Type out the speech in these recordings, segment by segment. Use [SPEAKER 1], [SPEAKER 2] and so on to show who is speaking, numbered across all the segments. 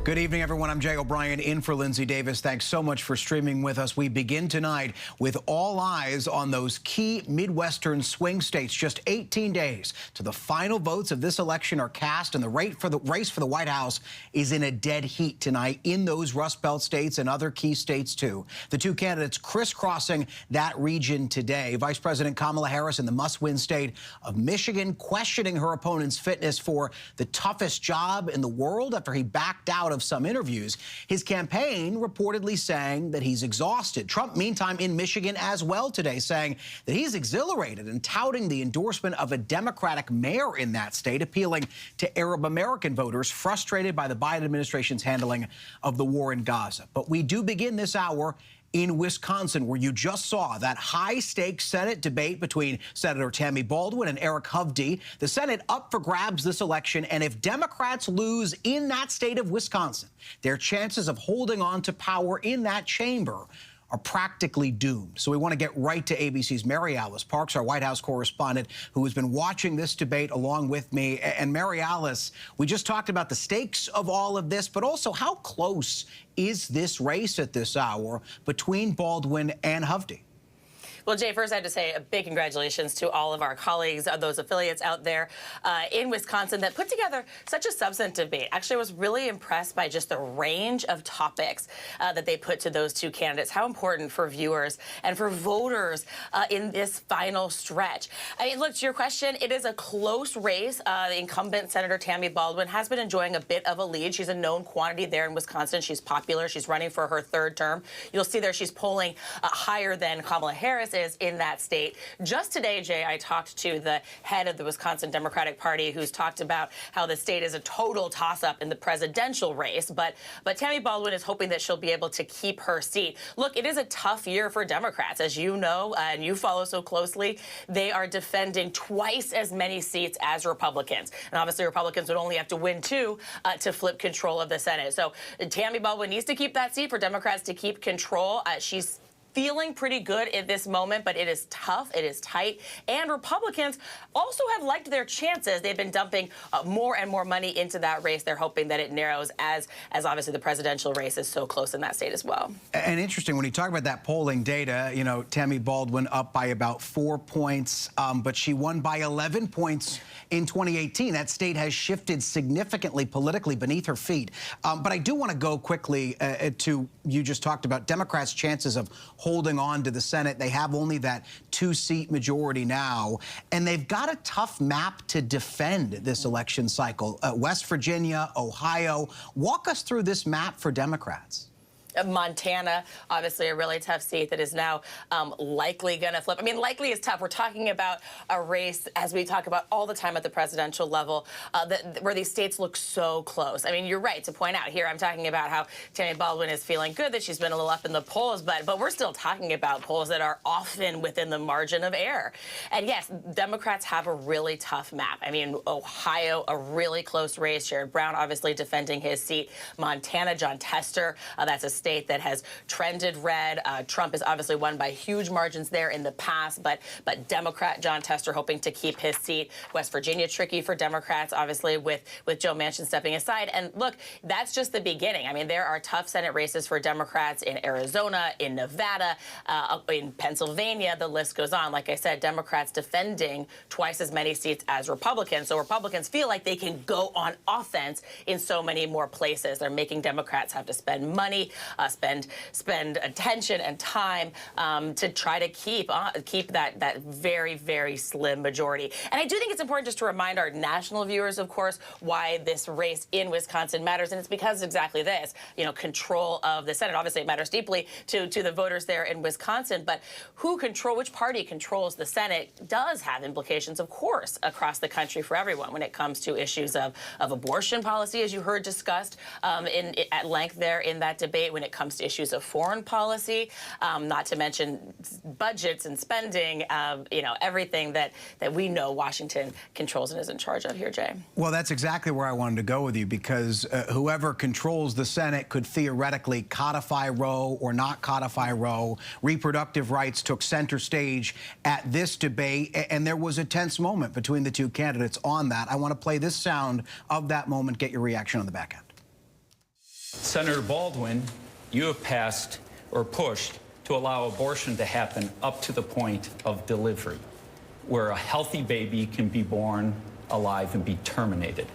[SPEAKER 1] Good evening, everyone. I'm Jay O'Brien in for Linsey Davis. Thanks so much for streaming with us. We begin tonight with all eyes on those key Midwestern swing states. Just 18 days to the final votes of this election are cast, and the race for the White House is in a dead heat tonight in those Rust Belt states and other key states, too. The two candidates crisscrossing that region today. Vice President Kamala Harris in the must-win state of Michigan, questioning her opponent's fitness for the toughest job in the world after he backed out of some interviews. His campaign reportedly saying that he's exhausted. Trump, meantime, in Michigan as well today, saying that he's exhilarated and touting the endorsement of a Democratic mayor in that state, appealing to Arab American voters frustrated by the Biden administration's handling of the war in Gaza. But we do begin this hour in Wisconsin, where you just saw that high-stakes Senate debate between Senator Tammy Baldwin and Eric Hovde. The Senate up for grabs this election, and if Democrats lose in that state of Wisconsin, their chances of holding on to power in that chamber are practically doomed. So we want to get right to ABC's Mary Alice Parks, our White House correspondent, who has been watching this debate along with me. And Mary Alice, we just talked about the stakes of all of this, but also how close is this race at this hour between Baldwin and Hovde?
[SPEAKER 2] Well, Jay, first I have to say a big congratulations to all of our colleagues, those affiliates out there in Wisconsin that put together such a substantive debate. Actually, I was really impressed by just the range of topics that they put to those two candidates. How important for viewers and for voters in this final stretch. I mean, look, to your question, it is a close race. The incumbent Senator Tammy Baldwin has been enjoying a bit of a lead. She's a known quantity there in Wisconsin. She's popular. She's running for her third term. You'll see there she's polling higher than Kamala Harris is in that state. Just today, Jay, I talked to the head of the Wisconsin Democratic Party, who's talked about how the state is a total toss-up in the presidential race. But Tammy Baldwin is hoping that she'll be able to keep her seat. Look, it is a tough year for Democrats, as you know, and you follow so closely. They are defending twice as many seats as Republicans. And obviously, Republicans would only have to win two to flip control of the Senate. So Tammy Baldwin needs to keep that seat for Democrats to keep control. She's feeling pretty good at this moment, but it is tough, it is tight, and Republicans also have liked their chances. They've been dumping more and more money into that race. They're hoping that it narrows as obviously the presidential race is so close in that state as well. And
[SPEAKER 1] interesting, when you talk about that polling data, you know, Tammy Baldwin up by about 4 points, but she won by 11 points in 2018. That state has shifted significantly politically beneath her feet. But I do want to go quickly to, you just talked about Democrats' chances of holding on to the Senate. They have only that 2-seat majority now, and they've got a tough map to defend this election cycle. West Virginia, Ohio. Walk us through this map for Democrats.
[SPEAKER 2] Montana, obviously a really tough seat that is now likely going to flip. I mean, likely is tough. We're talking about a race, as we talk about all the time at the presidential level, where these states look so close. I mean, you're right to point out here, I'm talking about how Tammy Baldwin is feeling good, that she's been a little up in the polls, but we're still talking about polls that are often within the margin of error. And yes, Democrats have a really tough map. I mean, Ohio, a really close race. Sherrod Brown obviously defending his seat. Montana, Jon Tester, that's a state that has trended red. Trump has obviously won by huge margins there in the past, but Democrat Jon Tester hoping to keep his seat. West Virginia tricky for Democrats, obviously with Joe Manchin stepping aside. And look, that's just the beginning. I mean, there are tough Senate races for Democrats in Arizona, in Nevada, in Pennsylvania. The list goes on. Like I said, Democrats defending twice as many seats as Republicans. So Republicans feel like they can go on offense in so many more places. They're making Democrats have to spend money, spend attention and time to try to keep that very, very slim majority. And I do think it's important just to remind our national viewers, of course, why this race in Wisconsin matters. And it's because exactly this, you know, control of the Senate. Obviously, it matters deeply to the voters there in Wisconsin. But which party controls the Senate does have implications, of course, across the country for everyone when it comes to issues of abortion policy, as you heard discussed at length there in that debate, when it comes to issues of foreign policy, not to mention budgets and spending, you know, everything that we know Washington controls and is in charge of here, Jay.
[SPEAKER 1] Well, that's exactly where I wanted to go with you, because whoever controls the Senate could theoretically codify Roe or not codify Roe. Reproductive rights took center stage at this debate, and there was a tense moment between the two candidates on that. I want to play this sound of that moment, get your reaction on the back end.
[SPEAKER 3] Senator Baldwin, you have passed or pushed to allow abortion to happen up to the point of delivery, where a healthy baby can be born alive and be terminated.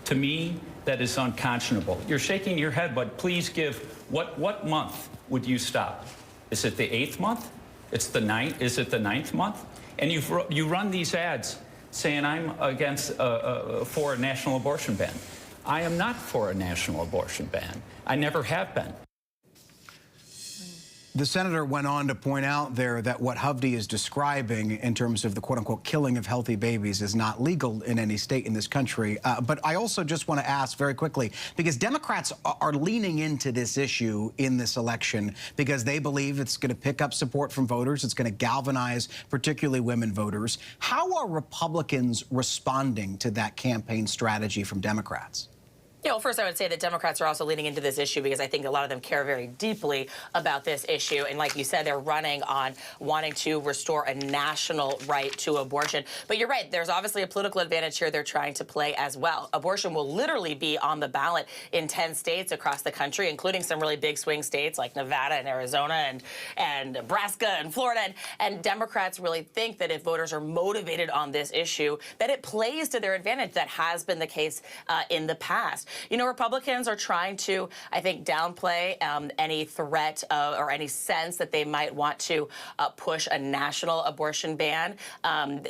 [SPEAKER 3] To me, that is unconscionable. You're shaking your head, but please give, what month would you stop? Is it the 8th month? It's the 9th? Is it the 9th month? And you run these ads saying I'm against, for a national abortion ban. I am not for a national abortion ban. I never have been.
[SPEAKER 1] The senator went on to point out there that what Hovde is describing in terms of the quote-unquote killing of healthy babies is not legal in any state in this country. But I also just want to ask very quickly, because Democrats are leaning into this issue in this election because they believe it's going to pick up support from voters. It's going to galvanize particularly women voters. How are Republicans responding to that campaign strategy from Democrats?
[SPEAKER 2] Yeah, well, first I would say that Democrats are also leaning into this issue because I think a lot of them care very deeply about this issue. And like you said, they're running on wanting to restore a national right to abortion. But you're right, there's obviously a political advantage here they're trying to play as well. Abortion will literally be on the ballot in 10 states across the country, including some really big swing states like Nevada and Arizona and Nebraska and Florida. And Democrats really think that if voters are motivated on this issue, that it plays to their advantage. That has been the case in the past. You know, Republicans are trying to, I think, downplay any threat or any sense that they might want to push a national abortion ban.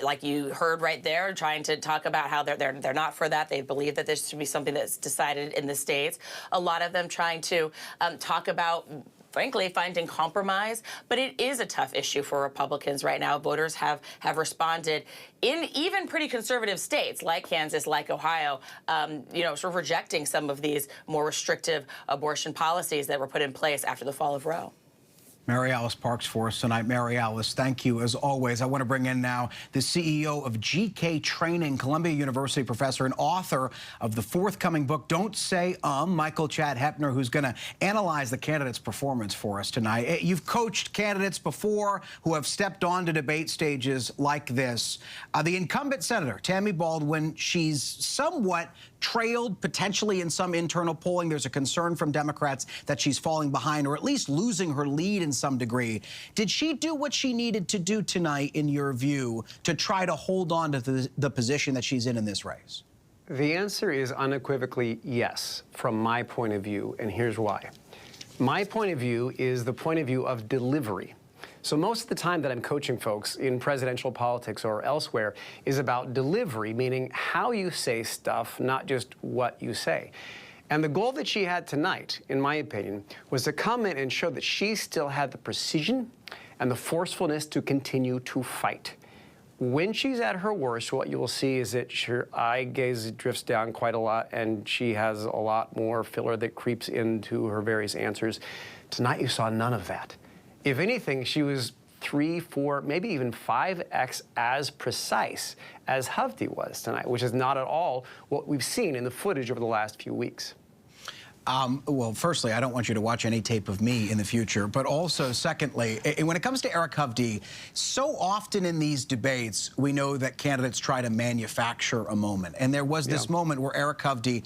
[SPEAKER 2] Like you heard right there, trying to talk about how they're not for that. They believe that this should be something that's decided in the states. A lot of them trying to talk about, frankly, finding compromise. But it is a tough issue for Republicans right now. Voters have responded in even pretty conservative states like Kansas, like Ohio, you know, sort of rejecting some of these more restrictive abortion policies that were put in place after the fall of Roe.
[SPEAKER 1] Mary Alice Parks for us tonight. Mary Alice, thank you as always. I want to bring in now the CEO of GK Training, Columbia University professor and author of the forthcoming book, Don't Say Michael Chad Hepner, who's going to analyze the candidates' performance for us tonight. You've coached candidates before who have stepped onto debate stages like this. The incumbent senator, Tammy Baldwin, she's somewhat trailed potentially in some internal polling. There's a concern from Democrats that she's falling behind or at least losing her lead in some degree. Did she do what she needed to do tonight, in your view, to try to hold on to the position that she's in this race?
[SPEAKER 4] The answer is unequivocally yes, from my point of view, and here's why. My point of view is the point of view of delivery. So most of the time that I'm coaching folks in presidential politics or elsewhere is about delivery, meaning how you say stuff, not just what you say. And the goal that she had tonight, in my opinion, was to come in and show that she still had the precision and the forcefulness to continue to fight. When she's at her worst, what you will see is that her eye gaze drifts down quite a lot, and she has a lot more filler that creeps into her various answers. Tonight, you saw none of that. If anything, she was 3, 4, maybe even 5x as precise as Hovde was tonight, which is not at all what we've seen in the footage over the last few weeks.
[SPEAKER 1] Well, firstly, I don't want you to watch any tape of me in the future, but also, secondly, when it comes to Eric Hovde, so often in these debates, we know that candidates try to manufacture a moment. And there was this moment where Eric Hovde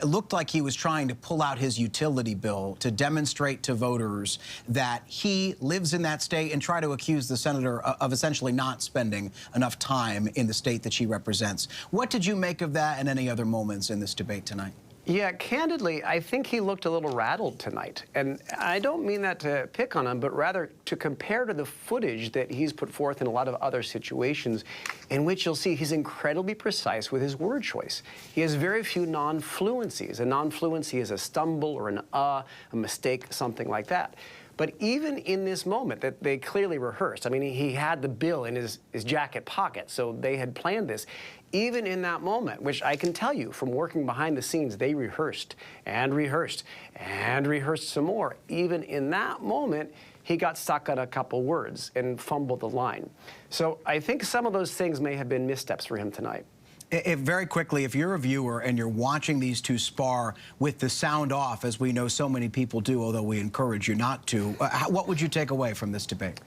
[SPEAKER 1] looked like he was trying to pull out his utility bill to demonstrate to voters that he lives in that state and try to accuse the senator of essentially not spending enough time in the state that she represents. What did you make of that and any other moments in this debate tonight?
[SPEAKER 4] Yeah, candidly, I think he looked a little rattled tonight. And I don't mean that to pick on him, but rather to compare to the footage that he's put forth in a lot of other situations in which you'll see he's incredibly precise with his word choice. He has very few non-fluencies. A non-fluency is a stumble or a mistake, something like that. But even in this moment that they clearly rehearsed, I mean, he had the bill in his jacket pocket, so they had planned this. Even in that moment, which I can tell you from working behind the scenes, they rehearsed and rehearsed and rehearsed some more. Even in that moment, he got stuck on a couple words and fumbled the line. So I think some of those things may have been missteps for him tonight.
[SPEAKER 1] Very quickly, if you're a viewer and you're watching these two spar with the sound off, as we know so many people do, although we encourage you not to, what would you take away from this debate?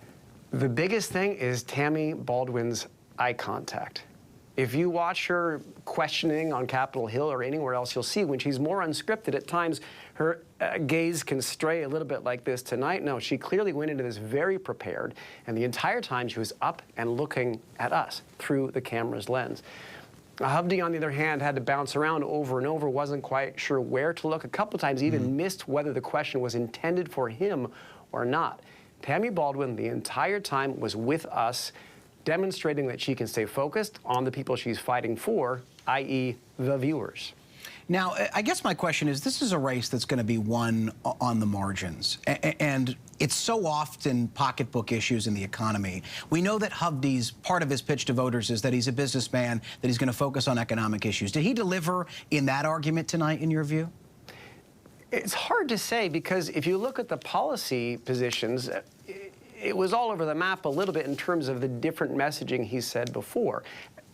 [SPEAKER 4] The biggest thing is Tammy Baldwin's eye contact. If you watch her questioning on Capitol Hill or anywhere else, you'll see when she's more unscripted at times, her gaze can stray a little bit like this tonight. No, she clearly went into this very prepared, and the entire time she was up and looking at us through the camera's lens. Hovde, on the other hand, had to bounce around over and over, wasn't quite sure where to look. A couple times even missed whether the question was intended for him or not. Tammy Baldwin, the entire time, was with us, demonstrating that she can stay focused on the people she's fighting for, i.e. the viewers.
[SPEAKER 1] Now, I guess my question is, this is a race that's going to be won on the margins, and it's so often pocketbook issues in the economy. We know that Hovde's, part of his pitch to voters is that he's a businessman, that he's going to focus on economic issues. Did he deliver in that argument tonight, in your view?
[SPEAKER 4] It's hard to say, because if you look at the policy positions, it was all over the map a little bit in terms of the different messaging he said before.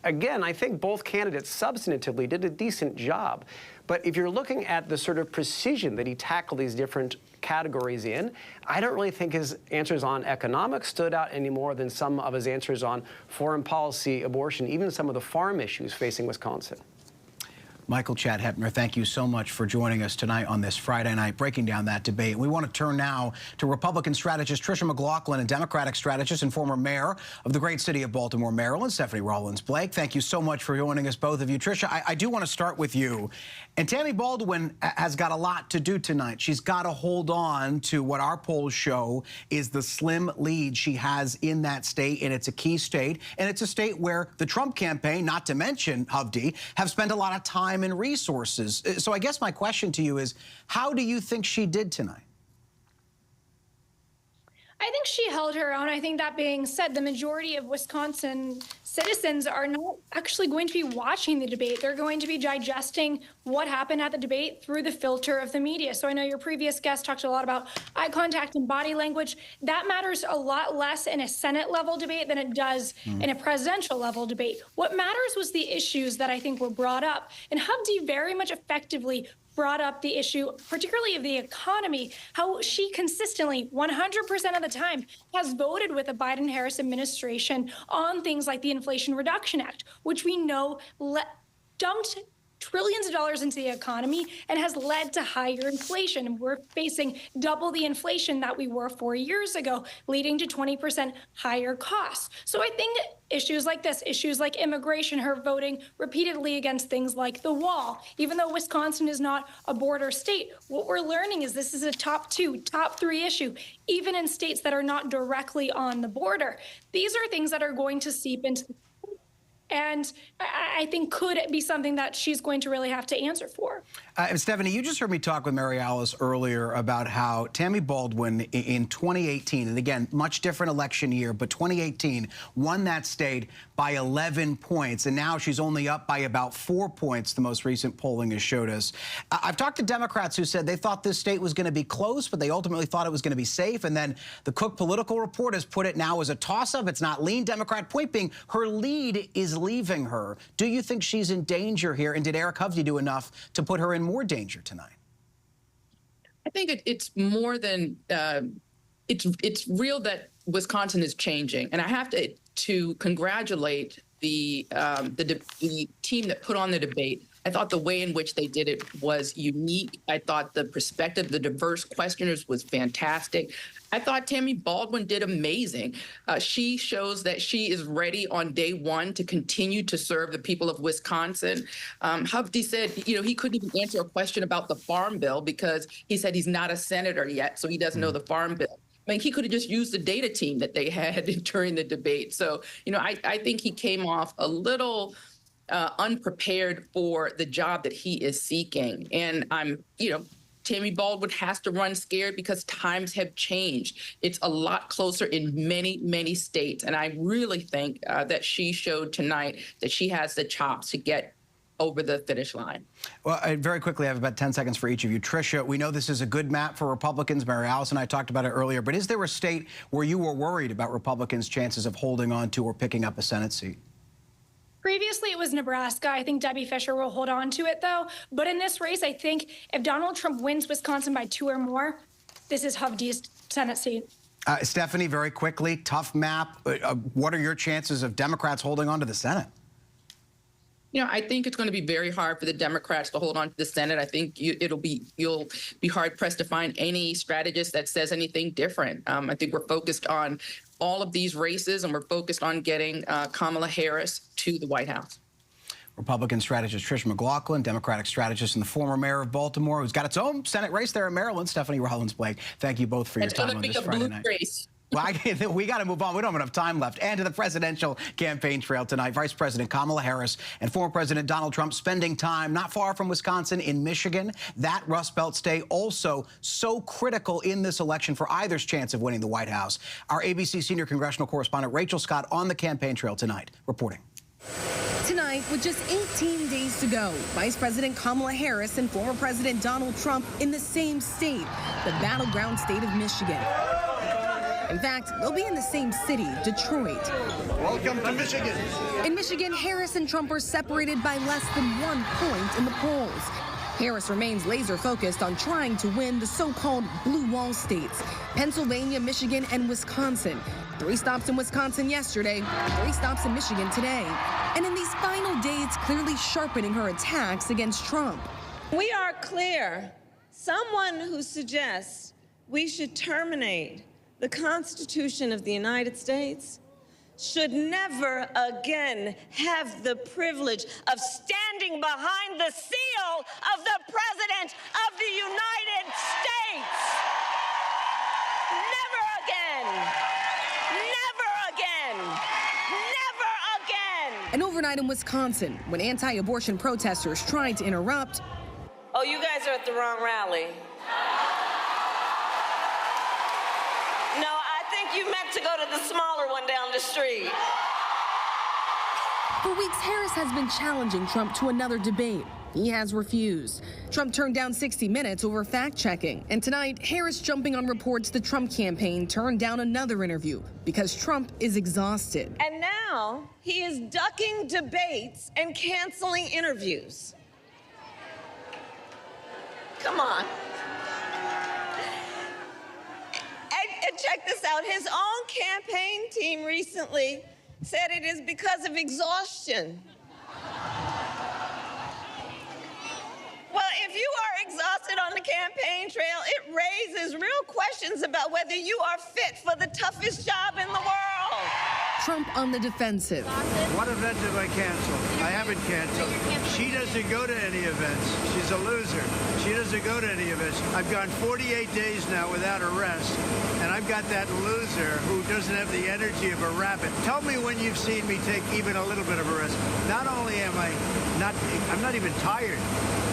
[SPEAKER 4] Again, I think both candidates substantively did a decent job. But if you're looking at the sort of precision that he tackled these different categories in, I don't really think his answers on economics stood out any more than some of his answers on foreign policy, abortion, even some of the farm issues facing Wisconsin.
[SPEAKER 1] Michael Chad Hepner, thank you so much for joining us tonight on this Friday night, breaking down that debate. We want to turn now to Republican strategist Tricia McLaughlin and Democratic strategist and former mayor of the great city of Baltimore, Maryland, Stephanie Rawlins-Blake. Thank you so much for joining us, both of you. Tricia, I do want to start with you. And Tammy Baldwin has got a lot to do tonight. She's got to hold on to what our polls show is the slim lead she has in that state, and it's a key state, and it's a state where the Trump campaign, not to mention Hovde, have spent a lot of time and resources. So I guess my question to you is, how do you think she did tonight?
[SPEAKER 5] I think she held her own. I think that being said, the majority of Wisconsin citizens are not actually going to be watching the debate. They're going to be digesting what happened at the debate through the filter of the media. So I know your previous guest talked a lot about eye contact and body language. That matters a lot less in a Senate level debate than it does in a presidential level debate. What matters was the issues that I think were brought up. And Hovde very much effectively brought up the issue, particularly of the economy, how she consistently, 100% of the time, has voted with the Biden-Harris administration on things like the Inflation Reduction Act, which we know dumped trillions of dollars into the economy and has led to higher inflation. We're facing double the inflation that we were 4 years ago, leading to 20% higher costs. So I think issues like this, issues like immigration, her voting repeatedly against things like the wall, even though Wisconsin is not a border state, what we're learning is this is a top 2, top 3 issue, even in states that are not directly on the border. These are things that are going to seep into the and I think could be something that she's going to really have to answer for.
[SPEAKER 1] Stephanie, you just heard me talk with Mary Alice earlier about how Tammy Baldwin in 2018, and again, much different election year, but 2018 won that state by 11 points, and now she's only up by about 4 points, the most recent polling has showed us. I've talked to Democrats who said they thought this state was going to be close, but they ultimately thought it was going to be safe, and then the Cook Political Report has put it now as a toss-up. It's not lean Democrat, point being her lead is leaving her. Do you think she's in danger here, and did Eric Hovde do enough to put her in more danger tonight?
[SPEAKER 6] I think it's more than it's real that Wisconsin is changing, and I have to congratulate the team that put on the debate. I thought the way in which they did it was unique. I thought the perspective, the diverse questioners was fantastic. I thought Tammy Baldwin did amazing. She shows that she is ready on day one to continue to serve the people of Wisconsin. Hovde said, he couldn't even answer a question about the farm bill because he said he's not a senator yet, so he doesn't know the farm bill. I mean, he could have just used the data team that they had during the debate. So, I think he came off a little unprepared for the job that he is seeking. And Tammy Baldwin has to run scared because times have changed. It's a lot closer in many, many states. And I really think that she showed tonight that she has the chops to get over the finish line.
[SPEAKER 1] Well, very quickly, I have about 10 seconds for each of you. Tricia, we know this is a good map for Republicans. Mary Alice and I talked about it earlier. But is there a state where you were worried about Republicans' chances of holding on to or picking up a Senate seat?
[SPEAKER 5] Previously, it was Nebraska. I think Debbie Fisher will hold on to it, though. But in this race, I think if Donald Trump wins Wisconsin by 2 or more, this is Hovde's Senate seat.
[SPEAKER 1] Stephanie, very quickly, tough map. What are your chances of Democrats holding on to the Senate?
[SPEAKER 6] I think it's going to be very hard for the Democrats to hold on to the Senate. I think you'll be hard pressed to find any strategist that says anything different. I think we're focused on all of these races, and we're focused on getting Kamala Harris to the White House.
[SPEAKER 1] Republican strategist Trish McLaughlin, Democratic strategist and the former mayor of Baltimore, who's got its own Senate race there in Maryland, Stephanie Rollins-Blake. Thank you both for your time on this Friday night.
[SPEAKER 6] Race.
[SPEAKER 1] Well, we got to move on. We don't have enough time left. And to the presidential campaign trail tonight, Vice President Kamala Harris and former President Donald Trump spending time not far from Wisconsin in Michigan. That Rust Belt state also so critical in this election for either's chance of winning the White House. Our ABC senior congressional correspondent Rachel Scott on the campaign trail tonight, reporting.
[SPEAKER 7] Tonight, with just 18 days to go, Vice President Kamala Harris and former President Donald Trump in the same state, the battleground state of Michigan. In fact, they'll be in the same city, Detroit.
[SPEAKER 8] Welcome to Michigan.
[SPEAKER 7] In Michigan, Harris and Trump are separated by less than 1 point in the polls. Harris remains laser-focused on trying to win the so-called blue wall states, Pennsylvania, Michigan, and Wisconsin. 3 stops in Wisconsin yesterday, 3 stops in Michigan today. And in these final days, clearly sharpening her attacks against Trump.
[SPEAKER 9] We are clear. Someone who suggests we should terminate the Constitution of the United States should never again have the privilege of standing behind the seal of the President of the United States. Never again. Never again. Never again.
[SPEAKER 7] And overnight in Wisconsin, when anti-abortion protesters tried to interrupt.
[SPEAKER 9] Oh, you guys are at the wrong rally. No, I think you meant to go to the smaller one down the street.
[SPEAKER 7] For weeks, Harris has been challenging Trump to another debate. He has refused. Trump turned down 60 Minutes over fact-checking. And tonight, Harris jumping on reports the Trump campaign turned down another interview because Trump is exhausted.
[SPEAKER 9] And now he is ducking debates and canceling interviews. Come on. And check this out. His own campaign team recently said it is because of exhaustion. Well, if you are exhausted on the campaign trail, it raises real questions about whether you are fit for the toughest job in the world.
[SPEAKER 7] Trump on the defensive.
[SPEAKER 8] What event have I canceled? I haven't canceled. She doesn't go to any events. She's a loser. She doesn't go to any events. I've gone 48 days now without arrest, and I've got that loser who doesn't have the energy of a rabbit. Tell me when you've seen me take even a little bit of a risk. Not only am I'm not even tired.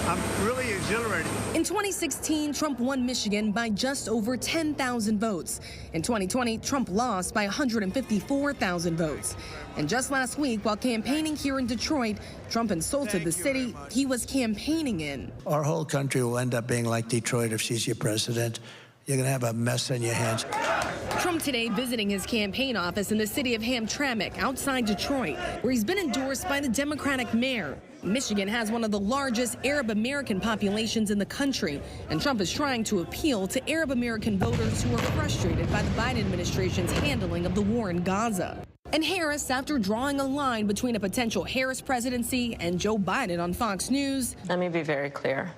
[SPEAKER 8] I'm really exhilarated.
[SPEAKER 7] In 2016, Trump won Michigan by just over 10,000 votes. In 2020, Trump lost by 154,000 votes. And just last week, while campaigning here in Detroit, Trump insulted the city he was campaigning in.
[SPEAKER 10] Our whole country will end up being like Detroit if she's your president. You're going to have a mess on your hands.
[SPEAKER 7] Trump today visiting his campaign office in the city of Hamtramck outside Detroit, where he's been endorsed by the Democratic mayor. Michigan has one of the largest Arab American populations in the country, and Trump is trying to appeal to Arab American voters who are frustrated by the Biden administration's handling of the war in Gaza. And Harris, after drawing a line between a potential Harris presidency and Joe Biden on Fox News.
[SPEAKER 11] Let me be very clear.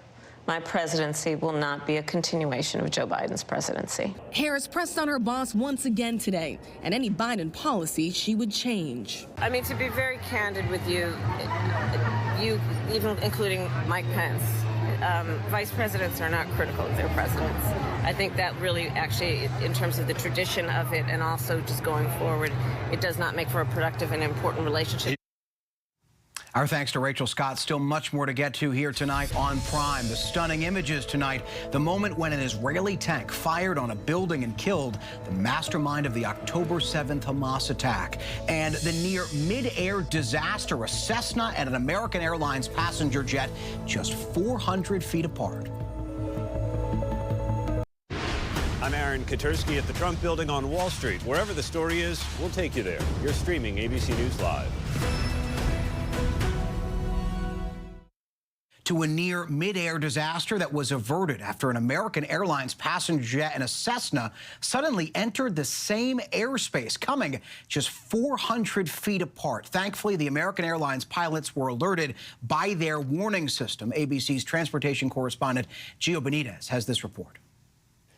[SPEAKER 11] My presidency will not be a continuation of Joe Biden's presidency.
[SPEAKER 7] Harris pressed on her boss once again today, and any Biden policy she would change.
[SPEAKER 11] I mean, to be very candid with you, even including Mike Pence, vice presidents are not critical of their presidents. I think that really actually, in terms of the tradition of it and also just going forward, it does not make for a productive and important relationship.
[SPEAKER 1] Our thanks to Rachel Scott. Still much more to get to here tonight on Prime. The stunning images tonight, the moment when an Israeli tank fired on a building and killed the mastermind of the October 7th Hamas attack, and the near mid-air disaster, a Cessna and an American Airlines passenger jet just 400 feet apart.
[SPEAKER 12] I'm Aaron Katursky at the Trump Building on Wall Street. Wherever the story is, we'll take you there. You're streaming ABC News Live.
[SPEAKER 1] to a near mid-air disaster that was averted after an American Airlines passenger jet and a Cessna suddenly entered the same airspace, coming just 400 feet apart. Thankfully, the American Airlines pilots were alerted by their warning system. ABC's transportation correspondent Gio Benitez has this report.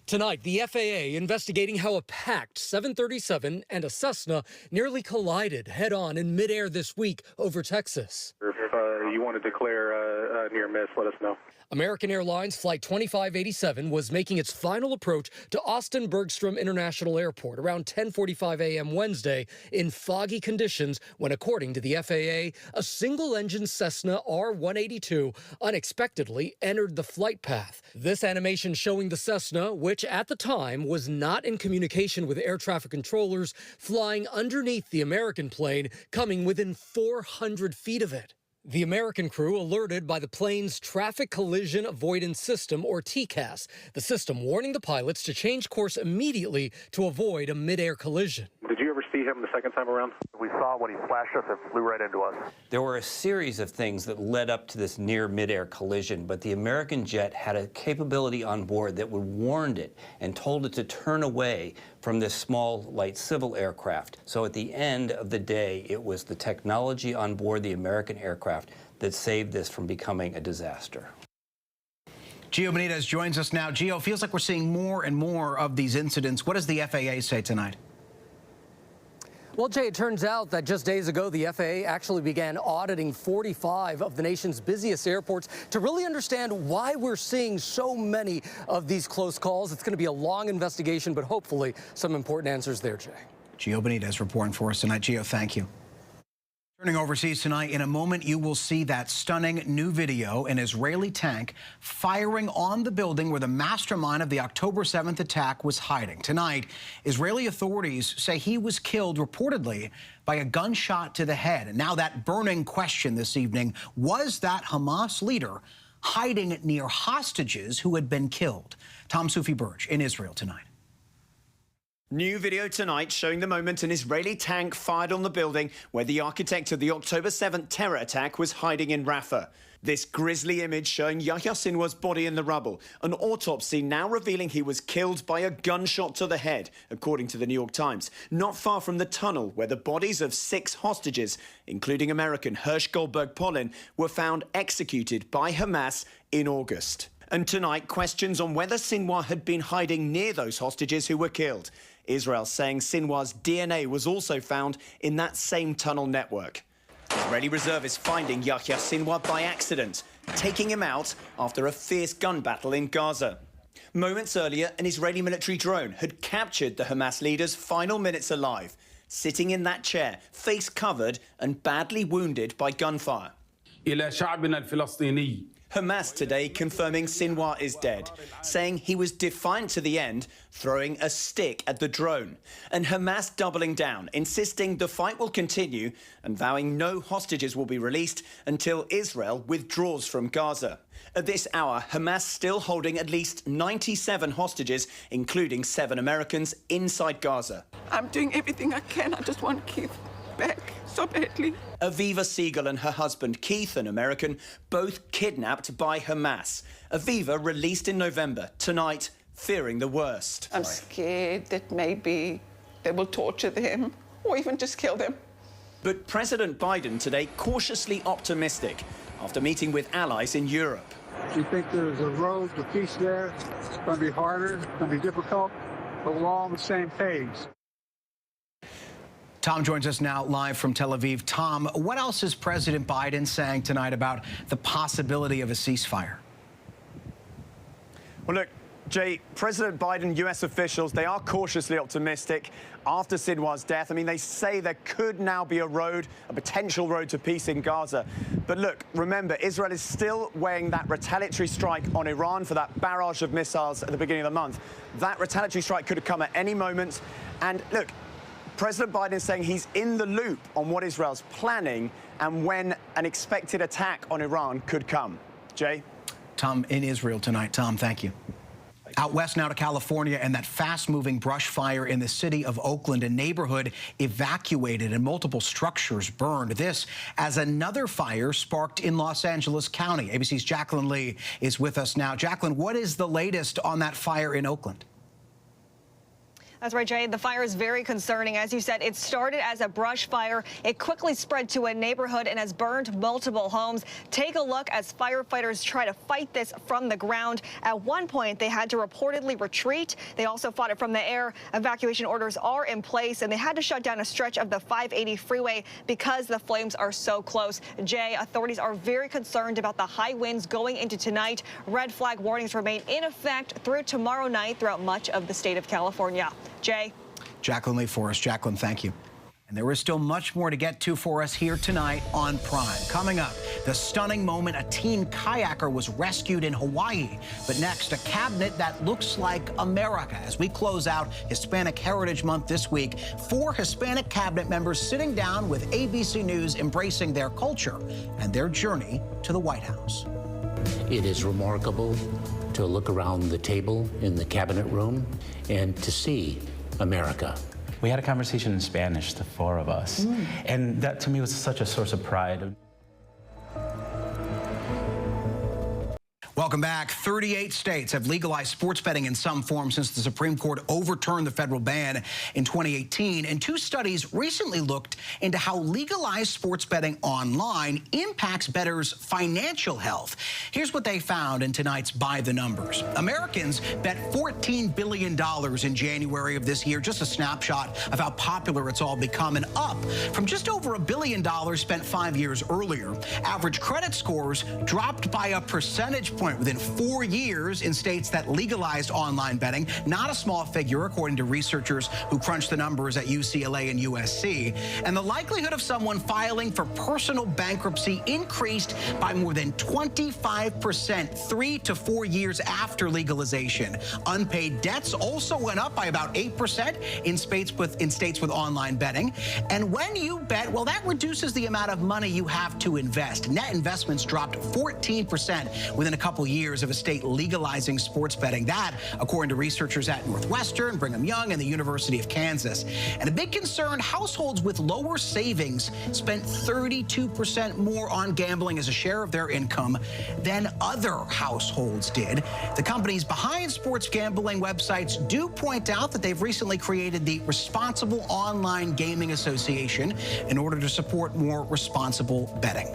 [SPEAKER 13] Tonight, the FAA investigating how a packed 737 and a Cessna nearly collided head-on in midair this week over Texas.
[SPEAKER 14] If you want to declare a near miss, let us know.
[SPEAKER 13] American Airlines Flight 2587 was making its final approach to Austin Bergstrom International Airport around 10:45 a.m. Wednesday in foggy conditions when, according to the FAA, a single-engine Cessna R-182 unexpectedly entered the flight path. This animation showing the Cessna, which at the time was not in communication with air traffic controllers, flying underneath the American plane, coming within 400 feet of it. The American crew alerted by the plane's Traffic Collision Avoidance System, or TCAS, the system warning the pilots to change course immediately to avoid a mid-air collision.
[SPEAKER 14] Did you ever see him the second time around? We saw when he flashed us and flew right into us.
[SPEAKER 15] There were a series of things that led up to this near mid-air collision, but the American jet had a capability on board that would warned it and told it to turn away from this small, light civil aircraft. So at the end of the day, it was the technology on board the American aircraft that saved this from becoming a disaster.
[SPEAKER 1] Gio Benitez joins us now. Gio, feels like we're seeing more and more of these incidents. What does the FAA say tonight?
[SPEAKER 13] Well, Jay, it turns out that just days ago, the FAA actually began auditing 45 of the nation's busiest airports to really understand why we're seeing so many of these close calls. It's going to be a long investigation, but hopefully some important answers there, Jay.
[SPEAKER 1] Gio Benitez reporting for us tonight. Gio, thank you. Turning overseas tonight, in a moment you will see that stunning new video, an Israeli tank firing on the building where the mastermind of the October 7th attack was hiding. Tonight, Israeli authorities say he was killed reportedly by a gunshot to the head. And now that burning question this evening, was that Hamas leader hiding near hostages who had been killed? Tom Sufi-Burge in Israel tonight.
[SPEAKER 16] New video tonight showing the moment an Israeli tank fired on the building where the architect of the October 7th terror attack was hiding in Rafah. This grisly image showing Yahya Sinwar's body in the rubble. An autopsy now revealing he was killed by a gunshot to the head, according to the New York Times, not far from the tunnel where the bodies of 6 hostages, including American Hersh Goldberg-Polin, were found executed by Hamas in August. And tonight, questions on whether Sinwar had been hiding near those hostages who were killed. Israel saying Sinwar's DNA was also found in that same tunnel network. Israeli reservists finding Yahya Sinwar by accident, taking him out after a fierce gun battle in Gaza. Moments earlier, an Israeli military drone had captured the Hamas leader's final minutes alive, sitting in that chair, face covered and badly wounded by gunfire. Hamas today confirming Sinwar is dead, saying he was defiant to the end, throwing a stick at the drone. And Hamas doubling down, insisting the fight will continue and vowing no hostages will be released until Israel withdraws from Gaza. At this hour, Hamas still holding at least 97 hostages, including 7 Americans, inside Gaza.
[SPEAKER 17] I'm doing everything I can. I just want Keith back so badly.
[SPEAKER 16] Aviva Siegel and her husband, Keith, an American, both kidnapped by Hamas. Aviva released in November. Tonight, fearing the worst.
[SPEAKER 17] I'm scared that maybe they will torture them or even just kill them.
[SPEAKER 16] But President Biden today cautiously optimistic after meeting with allies in Europe.
[SPEAKER 18] We think there's a road to peace there. It's going to be harder, it's going to be difficult, but we're all on the same page.
[SPEAKER 1] Tom joins us now live from Tel Aviv. Tom, what else is President Biden saying tonight about the possibility of a ceasefire?
[SPEAKER 16] Well, look, Jay, President Biden, U.S. officials, they are cautiously optimistic after Sinwar's death. I mean, they say there could now be a potential road to peace in Gaza. But look, remember, Israel is still weighing that retaliatory strike on Iran for that barrage of missiles at the beginning of the month. That retaliatory strike could have come at any moment. And look, President Biden is saying he's in the loop on what Israel's planning and when an expected attack on Iran could come. Jay?
[SPEAKER 1] Tom, in Israel tonight. Tom, thank you. Out west now to California, and that fast-moving brush fire in the city of Oakland. A neighborhood evacuated and multiple structures burned. This as another fire sparked in Los Angeles County. ABC's Jacqueline Lee is with us now. Jacqueline, what is the latest on that fire in Oakland?
[SPEAKER 19] That's right, Jay. The fire is very concerning. As you said, it started as a brush fire. It quickly spread to a neighborhood and has burned multiple homes. Take a look as firefighters try to fight this from the ground. At one point, they had to reportedly retreat. They also fought it from the air. Evacuation orders are in place, and they had to shut down a stretch of the 580 freeway because the flames are so close. Jay, authorities are very concerned about the high winds going into tonight. Red flag warnings remain in effect through tomorrow night throughout much of the state of California. Jay.
[SPEAKER 1] Jacqueline Lee for us. Jacqueline, thank you. And there is still much more to get to for us here tonight on Prime. Coming up, the stunning moment a teen kayaker was rescued in Hawaii. But next, a cabinet that looks like America. As we close out Hispanic Heritage Month this week, 4 Hispanic cabinet members sitting down with ABC News, embracing their culture and their journey to the White House.
[SPEAKER 20] It is remarkable to look around the table in the cabinet room and to see America.
[SPEAKER 21] We had a conversation in Spanish, the 4 of us, and that to me was such a source of pride.
[SPEAKER 1] Welcome back. 38 states have legalized sports betting in some form since the Supreme Court overturned the federal ban in 2018. And 2 studies recently looked into how legalized sports betting online impacts bettors' financial health. Here's what they found in tonight's By the Numbers. Americans bet $14 billion in January of this year, just a snapshot of how popular it's all become, and up from just over $1 billion spent 5 years earlier. Average credit scores dropped by a percentage point within 4 years in states that legalized online betting. Not a small figure, according to researchers who crunched the numbers at UCLA and USC. And the likelihood of someone filing for personal bankruptcy increased by more than 25% 3 to 4 years after legalization. Unpaid debts also went up by about 8% in states with online betting. And when you bet, well, that reduces the amount of money you have to invest. Net investments dropped 14% within a couple years of a state legalizing sports betting. That, according to researchers at Northwestern, Brigham Young, and the University of Kansas. And a big concern, households with lower savings spent 32% more on gambling as a share of their income than other households did. The companies behind sports gambling websites do point out that they've recently created the Responsible Online Gaming Association in order to support more responsible betting.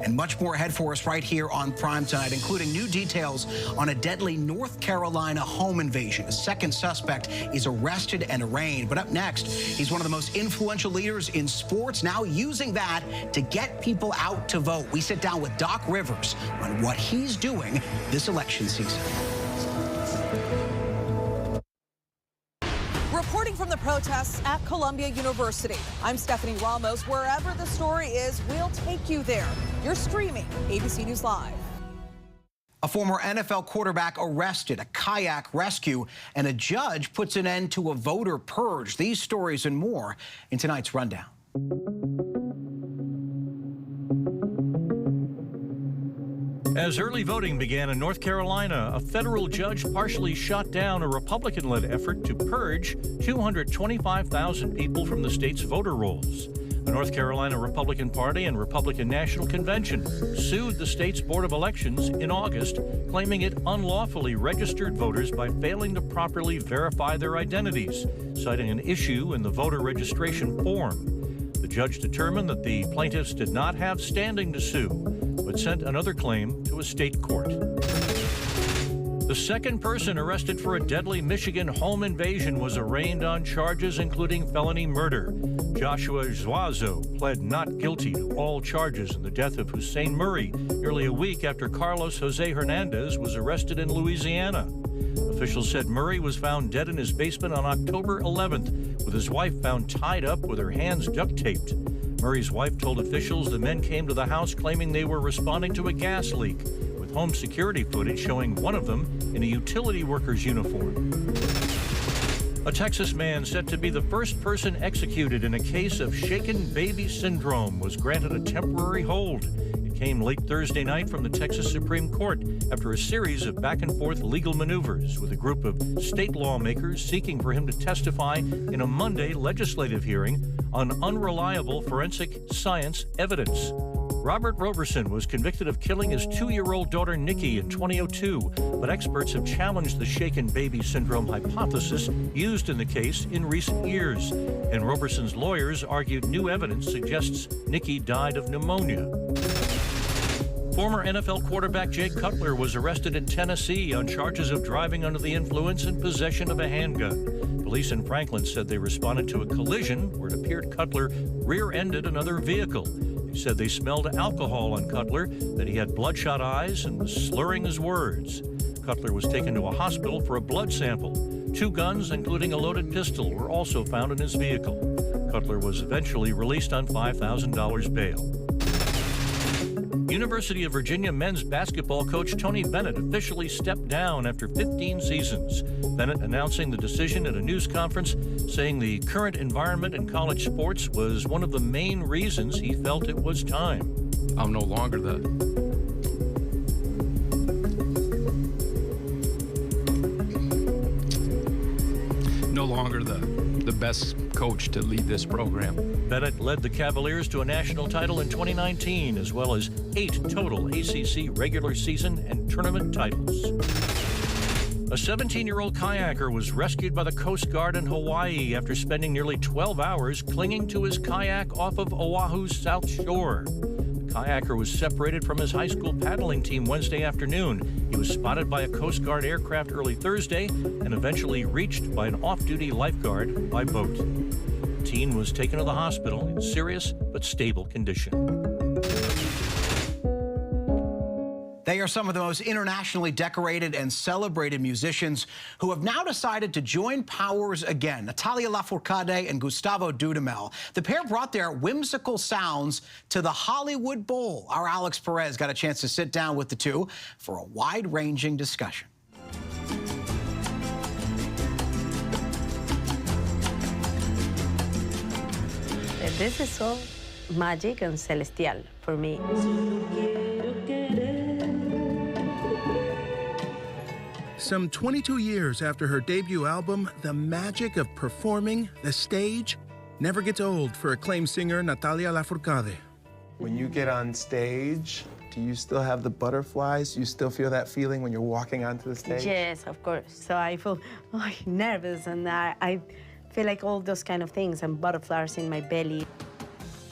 [SPEAKER 1] And much more ahead for us right here on Prime tonight, including new details on a deadly North Carolina home invasion. A second suspect is arrested and arraigned. But up next, he's one of the most influential leaders in sports, now using that to get people out to vote. We sit down with Doc Rivers on what he's doing this election season.
[SPEAKER 22] Reporting from the protests at Columbia University, I'm Stephanie Ramos. Wherever the story is, we'll take you there. You're streaming ABC News Live.
[SPEAKER 1] A former NFL quarterback arrested, a kayak rescue, and a judge puts an end to a voter purge. These stories and more in tonight's Rundown.
[SPEAKER 23] As early voting began in North Carolina, a federal judge partially shot down a Republican-led effort to purge 225,000 people from the state's voter rolls. The North Carolina Republican Party and Republican National Convention sued the state's Board of Elections in August, claiming it unlawfully registered voters by failing to properly verify their identities, citing an issue in the voter registration form. The judge determined that the plaintiffs did not have standing to sue, but sent another claim to a state court. The second person arrested for a deadly Michigan home invasion was arraigned on charges including felony murder. Joshua Zuazo pled not guilty to all charges in the death of Hussein Murray nearly a week after Carlos Jose Hernandez was arrested in Louisiana. Officials said Murray was found dead in his basement on October 11th, with his wife found tied up with her hands duct taped. Murray's wife told officials the men came to the house claiming they were responding to a gas leak, with home security footage showing one of them in a utility worker's uniform. A Texas man set to be the first person executed in a case of shaken baby syndrome was granted a temporary hold. It came late Thursday night from the Texas Supreme Court after a series of back-and-forth legal maneuvers with a group of state lawmakers seeking for him to testify in a Monday legislative hearing on unreliable forensic science evidence. Robert Roberson was convicted of killing his 2-year-old daughter Nikki in 2002, but experts have challenged the shaken baby syndrome hypothesis used in the case in recent years. And Roberson's lawyers argued new evidence suggests Nikki died of pneumonia. Former NFL quarterback Jay Cutler was arrested in Tennessee on charges of driving under the influence and possession of a handgun. Police in Franklin said they responded to a collision where it appeared Cutler rear-ended another vehicle. They said they smelled alcohol on Cutler, that he had bloodshot eyes and was slurring his words. Cutler was taken to a hospital for a blood sample. 2 guns, including a loaded pistol, were also found in his vehicle. Cutler was eventually released on $5,000 bail. University of Virginia men's basketball coach Tony Bennett officially stepped down after 15 seasons. Bennett announcing the decision at a news conference, saying the current environment in college sports was one of the main reasons he felt it was time.
[SPEAKER 2] I'm no longer the best coach to lead this program.
[SPEAKER 23] Bennett led the Cavaliers to a national title in 2019, as well as 8 total ACC regular season and tournament titles. A 17-year-old kayaker was rescued by the Coast Guard in Hawaii after spending nearly 12 hours clinging to his kayak off of Oahu's south shore. The kayaker was separated from his high school paddling team Wednesday afternoon. He was spotted by a Coast Guard aircraft early Thursday and eventually reached by an off-duty lifeguard by boat. The teen was taken to the hospital in serious but stable condition.
[SPEAKER 1] They are some of the most internationally decorated and celebrated musicians who have now decided to join powers again. Natalia Lafourcade and Gustavo Dudamel. The pair brought their whimsical sounds to the Hollywood Bowl. Our Alex Perez got a chance to sit down with the two for a wide-ranging discussion.
[SPEAKER 3] This is so magic and celestial for me.
[SPEAKER 4] Some 22 years after her debut album, the magic of performing the stage never gets old for acclaimed singer Natalia Lafourcade.
[SPEAKER 24] When you get on stage, do you still have the butterflies? Do you still feel that feeling when you're walking onto the stage?
[SPEAKER 3] Yes, of course. So I feel nervous, and I feel like all those kind of things and butterflies in my belly.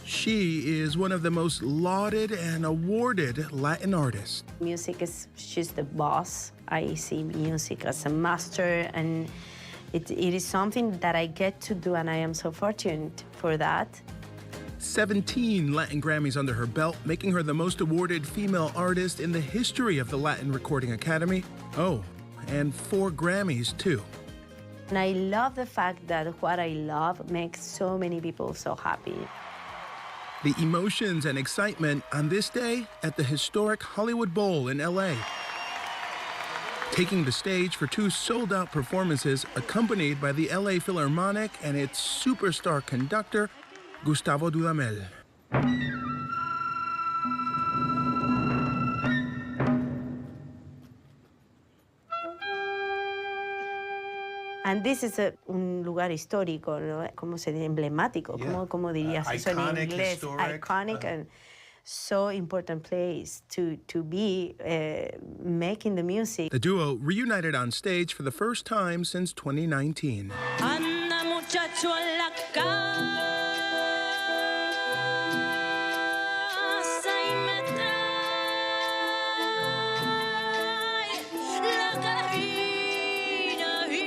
[SPEAKER 4] She is one of the most lauded and awarded Latin artists.
[SPEAKER 3] Music she's the boss. I see music as a master, and it is something that I get to do, and I am so fortunate for that.
[SPEAKER 4] 17 Latin Grammys under her belt, making her the most awarded female artist in the history of the Latin Recording Academy. Oh, and 4 Grammys, too.
[SPEAKER 3] And I love the fact that what I love makes so many people so happy.
[SPEAKER 4] The emotions and excitement on this day at the historic Hollywood Bowl in L.A. Taking the stage for 2 sold-out performances accompanied by the L.A. Philharmonic and its superstar conductor, Gustavo Dudamel.
[SPEAKER 3] And this is un lugar histórico, ¿no? ¿Cómo se dice? Emblemático, ¿cómo dirías eso en inglés?
[SPEAKER 24] Historic,
[SPEAKER 3] iconic, and so important place to be making the music.
[SPEAKER 4] The duo reunited on stage for the first time since 2019.
[SPEAKER 25] Anda muchacho a la casa y me trae la cabina y yo.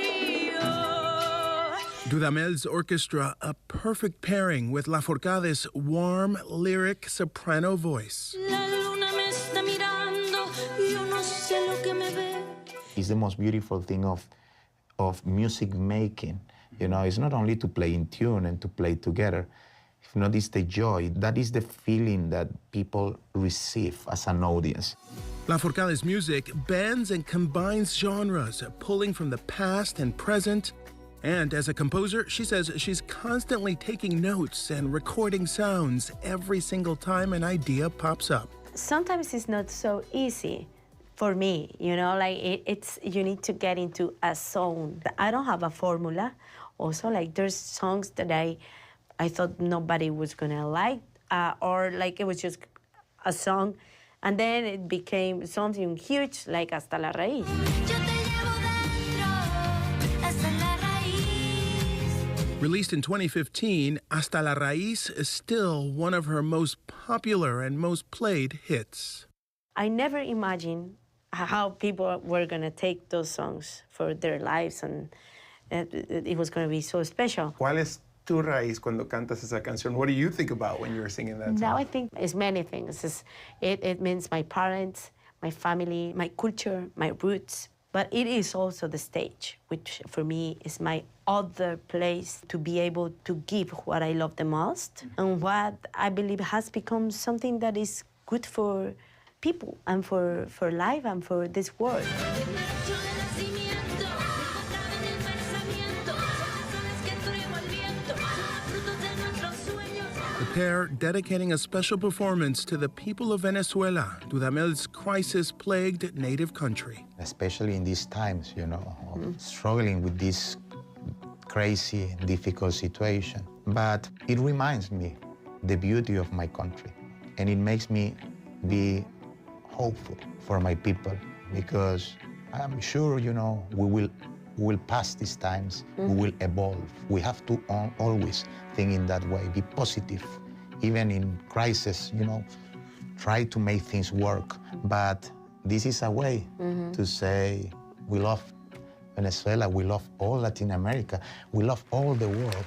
[SPEAKER 4] Dudamel's orchestra, a perfect pairing with Lafourcade's warm, lyric soprano voice.
[SPEAKER 25] La luna me está mirando, yo no sé lo que me ve.
[SPEAKER 26] It's the most beautiful thing of music making. You know, it's not only to play in tune and to play together. If not, it's the joy. That is the feeling that people receive as an audience.
[SPEAKER 4] Lafourcade's music bends and combines genres, pulling from the past and present. And as a composer, she says she's constantly taking notes and recording sounds every single time an idea pops up.
[SPEAKER 3] Sometimes it's not so easy for me, you know, like it's you need to get into a zone. I don't have a formula. Also, like there's songs that I thought nobody was gonna like, or like it was just a song, and then it became something huge, like Hasta la Raíz.
[SPEAKER 4] Released in 2015, Hasta la Raíz is still one of her most popular and most played hits.
[SPEAKER 3] I never imagined how people were going to take those songs for their lives, and it was going to be so special.
[SPEAKER 24] ¿Cuál es tu raíz cuando cantas esa canción? What do you think about when you're singing that song?
[SPEAKER 3] Now I think it's many things. It means my parents, my family, my culture, my roots. But it is also the stage, which for me is my other place to be able to give what I love the most and what I believe has become something that is good for people and for life and for this world.
[SPEAKER 4] The pair dedicating a special performance to the people of Venezuela, Dudamel's crisis-plagued native country.
[SPEAKER 26] Especially in these times, you know, of struggling with this crazy, difficult situation. But it reminds me the beauty of my country, and it makes me be hopeful for my people, because I'm sure, you know, we will pass these times, we will evolve. We have to always think in that way, be positive. Even in crisis, you know, try to make things work. But this is a way to say we love Venezuela, we love all Latin America, we love all the world.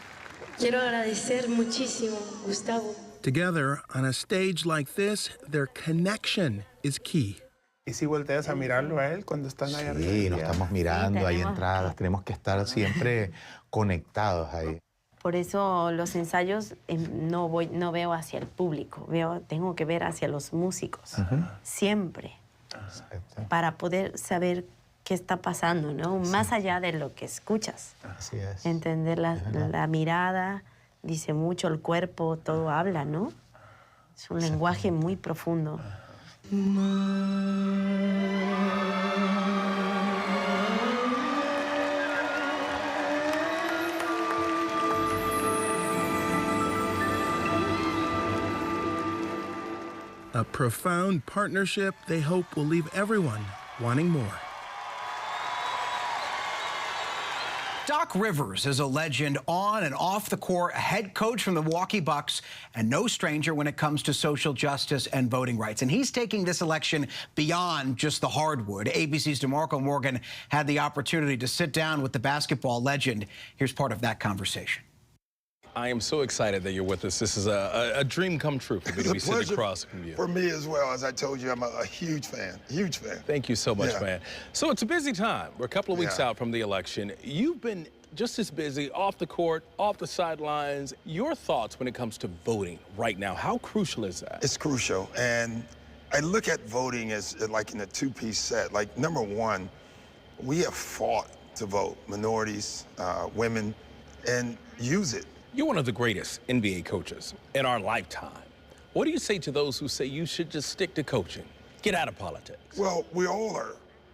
[SPEAKER 25] Quiero agradecer muchísimo, Gustavo.
[SPEAKER 4] Together, on a stage like this, their connection is key.
[SPEAKER 24] ¿Y si volteas a mirarlo a él cuando están ahí arriba?
[SPEAKER 26] Sí, nos estamos mirando, hay entradas, tenemos que estar siempre conectados ahí.
[SPEAKER 3] Por eso los ensayos no veo hacia el público, tengo que ver hacia los músicos, siempre, para poder saber qué está pasando, ¿no? Más allá de lo que escuchas.
[SPEAKER 26] Así es.
[SPEAKER 3] Entender la mirada, dice mucho, el cuerpo, todo habla, ¿no? Es un lenguaje muy profundo.
[SPEAKER 4] A profound partnership they hope will leave everyone wanting more.
[SPEAKER 1] Doc Rivers is a legend on and off the court, a head coach from the Milwaukee Bucks, and no stranger when it comes to social justice and voting rights. And he's taking this election beyond just the hardwood. ABC's DeMarco Morgan had the opportunity to sit down with the basketball legend. Here's part of that conversation.
[SPEAKER 5] I am so excited that you're with us. This is a dream come true for me to be sitting across from you.
[SPEAKER 6] For me as well. As I told you, I'm a huge fan, huge fan.
[SPEAKER 5] Thank you so much, man. So it's a busy time. We're a couple of weeks out from the election. You've been just as busy off the court, off the sidelines. Your thoughts when it comes to voting right now, how crucial is that?
[SPEAKER 6] It's crucial. And I look at voting as like in a two-piece set. Like, number one, we have fought to vote, minorities, women, and use it.
[SPEAKER 5] You're one of the greatest NBA coaches in our lifetime. What do you say to those who say you should just stick to coaching, get out of politics?
[SPEAKER 6] Well, we all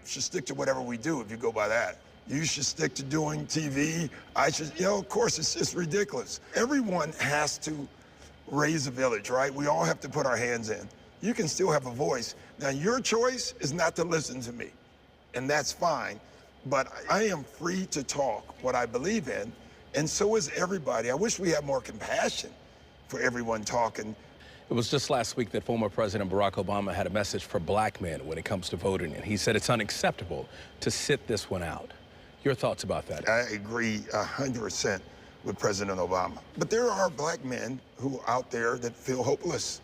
[SPEAKER 6] should stick to whatever we do if you go by that. You should stick to doing TV. I should, you know, of course, it's just ridiculous. Everyone has to raise a village, right? We all have to put our hands in. You can still have a voice. Now, your choice is not to listen to me, and that's fine. But I am free to talk what I believe in. And so is everybody. I wish we had more compassion for everyone talking.
[SPEAKER 5] It was just last week that former President Barack Obama had a message for black men when it comes to voting, and he said it's unacceptable to sit this one out. Your thoughts about that?
[SPEAKER 6] I agree 100% with President Obama. But there are black men who are out there that feel hopeless.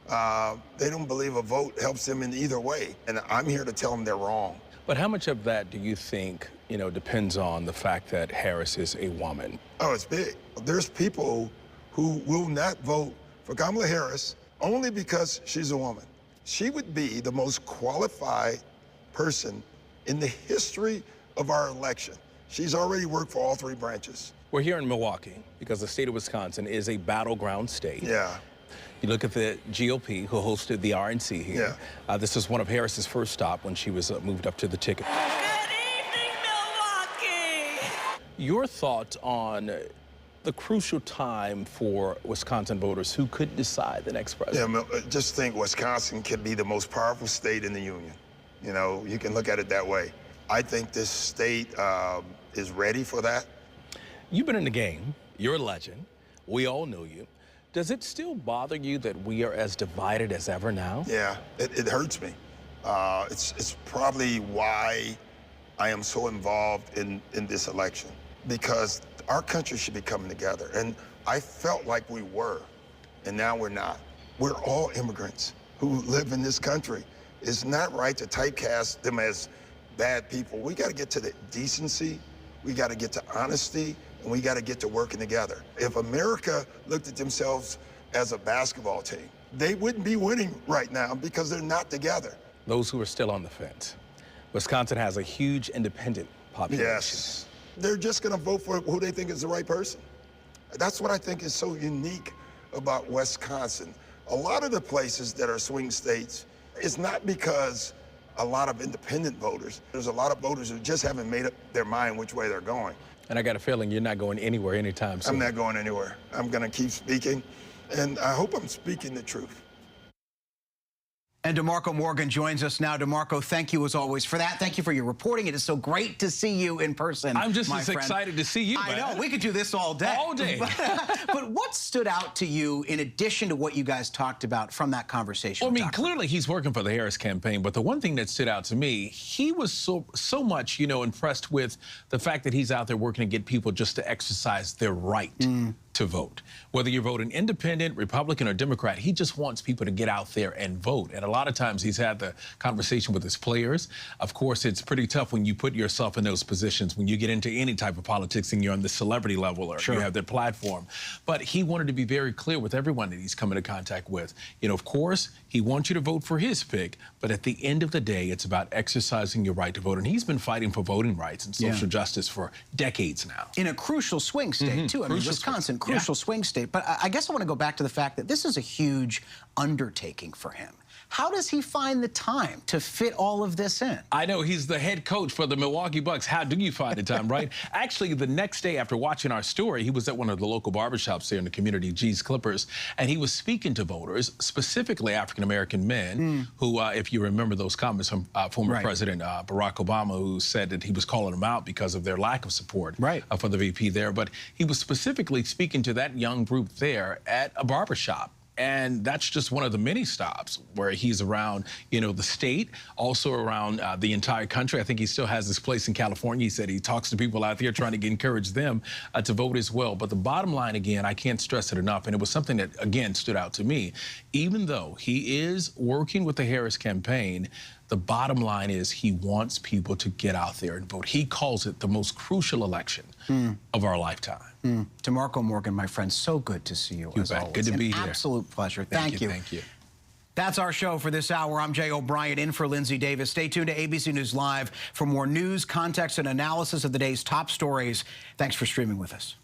[SPEAKER 6] They don't believe a vote helps them in either way, and I'm here to tell them they're wrong.
[SPEAKER 5] But how much of that do you think, you know, depends on the fact that Harris is a woman?
[SPEAKER 6] Oh, it's big. There's people who will not vote for Kamala Harris only because she's a woman. She would be the most qualified person in the history of our election. She's already worked for all three branches.
[SPEAKER 5] We're here in Milwaukee because the state of Wisconsin is a battleground state.
[SPEAKER 6] Yeah.
[SPEAKER 5] You look at the GOP, who hosted the RNC here.
[SPEAKER 6] Yeah.
[SPEAKER 5] This is one of Harris's first stop when she was moved up to the ticket.
[SPEAKER 25] Good evening, Milwaukee!
[SPEAKER 5] Your thoughts on the crucial time for Wisconsin voters who could decide the next president?
[SPEAKER 6] Yeah, just think Wisconsin could be the most powerful state in the union. You know, you can look at it that way. I think this state is ready for that.
[SPEAKER 5] You've been in the game. You're a legend. We all know you. Does it still bother you that we are as divided as ever now?
[SPEAKER 6] Yeah, it hurts me. It's probably why I am so involved in this election, because our country should be coming together. And I felt like we were, and now we're not. We're all immigrants who live in this country. It's not right to typecast them as bad people. We got to get to the decency, we got to get to honesty, and we got to get to working together. If America looked at themselves as a basketball team, they wouldn't be winning right now because they're not together.
[SPEAKER 5] Those who are still on the fence. Wisconsin has a huge independent population.
[SPEAKER 6] Yes. They're just going to vote for who they think is the right person. That's what I think is so unique about Wisconsin. A lot of the places that are swing states, it's not because a lot of independent voters. There's a lot of voters who just haven't made up their mind which way they're going.
[SPEAKER 5] And I got a feeling you're not going anywhere anytime soon.
[SPEAKER 6] I'm not going anywhere. I'm going to keep speaking, and I hope I'm speaking the truth.
[SPEAKER 1] And DeMarco Morgan joins us now. DeMarco, thank you as always for that. Thank you for your reporting. It is so great to see you in person.
[SPEAKER 5] I'm just as
[SPEAKER 1] friend.
[SPEAKER 5] excited to see you,
[SPEAKER 1] I
[SPEAKER 5] man.
[SPEAKER 1] know. We could do this all day.
[SPEAKER 5] All day.
[SPEAKER 1] But what stood out to you in addition to what you guys talked about from that conversation?
[SPEAKER 5] Well, I mean, clearly he's working for the Harris campaign, but the one thing that stood out to me, he was so much, you know, impressed with the fact that he's out there working to get people just to exercise their right to vote. Whether you're voting independent, Republican, or Democrat, he just wants people to get out there and vote. And a lot of times he's had the conversation with his players. Of course, it's pretty tough when you put yourself in those positions, when you get into any type of politics and you're on the celebrity level or you have their platform. But he wanted to be very clear with everyone that he's come into contact with. You know, of course, he wants you to vote for his pick, but at the end of the day, it's about exercising your right to vote. And he's been fighting for voting rights and social justice for decades now.
[SPEAKER 1] In a crucial swing state, too. I mean, Wisconsin, crucial swing state. But I guess I want to go back to the fact that this is a huge undertaking for him. How does he find the time to fit all of this in?
[SPEAKER 5] I know, he's the head coach for the Milwaukee Bucks. How do you find the time, right? Actually, the next day after watching our story, he was at one of the local barbershops there in the community, G's Clippers, and he was speaking to voters, specifically African-American men, who, if you remember those comments from former President Barack Obama, who said that he was calling them out because of their lack of support for the VP there. But he was specifically speaking to that young group there at a barbershop. And that's just one of the many stops where he's around, you know, the state, also around the entire country. I think he still has this place in California. He said he talks to people out there trying to encourage them to vote as well. But the bottom line, again, I can't stress it enough, and it was something that, again, stood out to me. Even though he is working with the Harris campaign, the bottom line is he wants people to get out there and vote. He calls it the most crucial election of our lifetime.
[SPEAKER 1] DeMarco Morgan, my friend, so good to see you as always.
[SPEAKER 5] Good to be here.
[SPEAKER 1] Absolute pleasure. Thank you.
[SPEAKER 5] Thank you.
[SPEAKER 1] That's our show for this hour. I'm Jay O'Brien in for Linsey Davis. Stay tuned to ABC News Live for more news, context, and analysis of the day's top stories. Thanks for streaming with us.